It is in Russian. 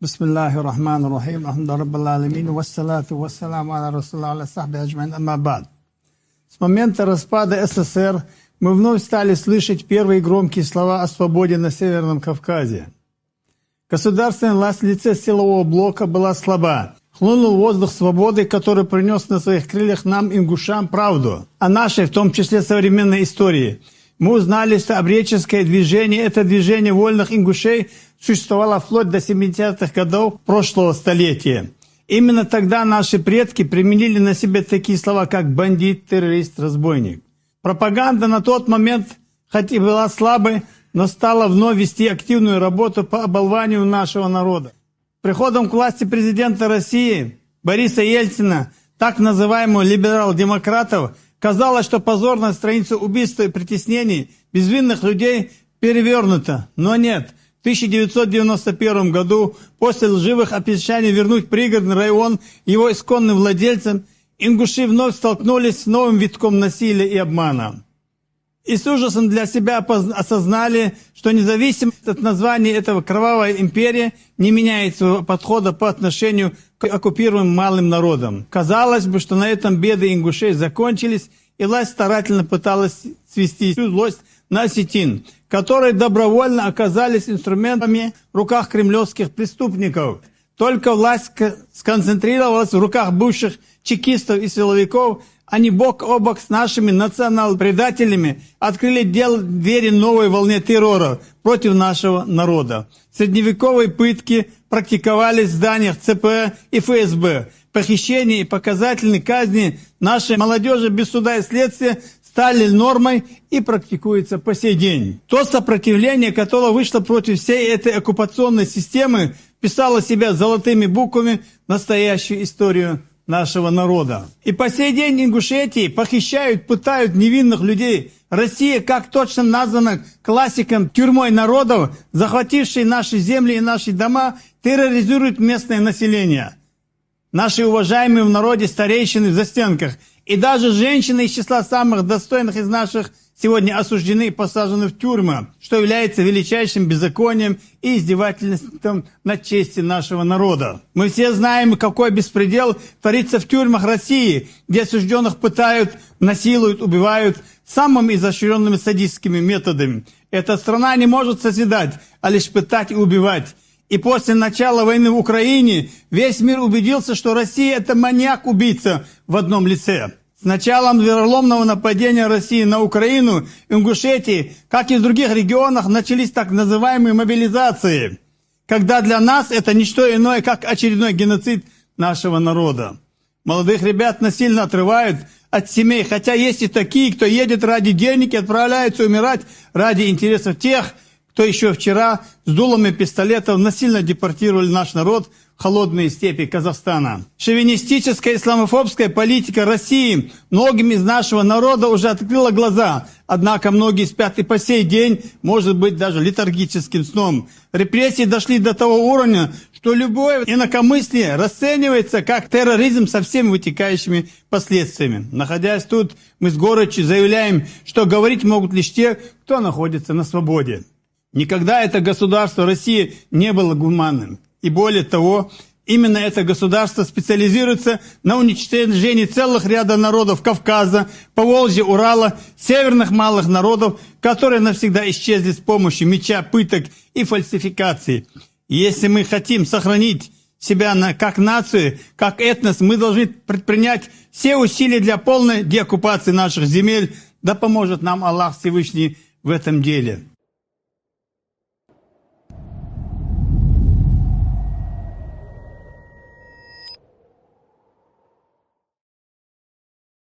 Бисмиллахи рахмани рахим, алхамдулиллахи раббил алямин, вассалату вассаламу аля расулиллахи аля сахби аджмаин, амма бад. С момента распада СССР мы вновь стали слышать первые громкие слова о свободе на Северном Кавказе. Государственная власть в лице силового блока была слаба. Хлынул воздух свободы, который принес на своих крыльях нам, ингушам, правду о нашей, в том числе современной истории. Мы узнали, что обреческое движение, это движение вольных ингушей, существовало вплоть до 70-х годов прошлого столетия. Именно тогда наши предки применили на себе такие слова, как бандит, террорист, разбойник. Пропаганда на тот момент, хоть и была слабой, но стала вновь вести активную работу по оболванию нашего народа. Приходом к власти президента России Бориса Ельцина, так называемого либерал-демократов, казалось, что позорная страница убийства и притеснений безвинных людей перевернута. Но нет. В 1991 году, после лживых обещаний вернуть пригородный район его исконным владельцам, ингуши вновь столкнулись с новым витком насилия и обмана. И с ужасом для себя осознали, что независимо от названия этого кровавая империя не меняет своего подхода по отношению к оккупируемым малым народам. Казалось бы, что на этом беды ингушей закончились, и власть старательно пыталась свести всю злость на осетин, которые добровольно оказались инструментами в руках кремлевских преступников. Только власть сконцентрировалась в руках бывших чекистов и силовиков. Они бок о бок с нашими национал-предателями открыли двери новой волне террора против нашего народа. Средневековые пытки практиковались в зданиях ЦП и ФСБ. Похищения и показательные казни нашей молодежи без суда и следствия стали нормой и практикуются по сей день. То сопротивление, которое вышло против всей этой оккупационной системы, писало себя золотыми буквами в настоящую историю нашего народа. И по сей день Ингушетии похищают, пытают невинных людей. Россия, как точно названа классиком тюрьмой народов, захватившей наши земли и наши дома, терроризирует местное население. Наши уважаемые в народе старейшины в застенках и даже женщины из числа самых достойных из наших сегодня осуждены и посажены в тюрьмы, что является величайшим беззаконием и издевательством над честью нашего народа. Мы все знаем, какой беспредел творится в тюрьмах России, где осужденных пытают, насилуют, убивают самыми изощренными садистскими методами. Эта страна не может созидать, а лишь пытать и убивать. И после начала войны в Украине весь мир убедился, что Россия – это маньяк-убийца в одном лице. С началом вероломного нападения России на Украину, Ингушетии, как и в других регионах, начались так называемые мобилизации, когда для нас это не что иное, как очередной геноцид нашего народа. Молодых ребят насильно отрывают от семей, хотя есть и такие, кто едет ради денег и отправляется умирать ради интересов тех, кто еще вчера с дулами пистолетов насильно депортировали наш народ в холодные степи Казахстана. Шовинистическая исламофобская политика России многим из нашего народа уже открыла глаза, однако многие спят и по сей день, может быть, даже летаргическим сном. Репрессии дошли до того уровня, что любое инакомыслие расценивается как терроризм со всеми вытекающими последствиями. Находясь тут, мы с горечью заявляем, что говорить могут лишь те, кто находится на свободе. Никогда это государство России не было гуманным. И более того, именно это государство специализируется на уничтожении целых ряда народов Кавказа, Поволжья, Урала, северных малых народов, которые навсегда исчезли с помощью меча, пыток и фальсификаций. И если мы хотим сохранить себя как нацию, как этнос, мы должны предпринять все усилия для полной деоккупации наших земель. Да поможет нам Аллах Всевышний в этом деле.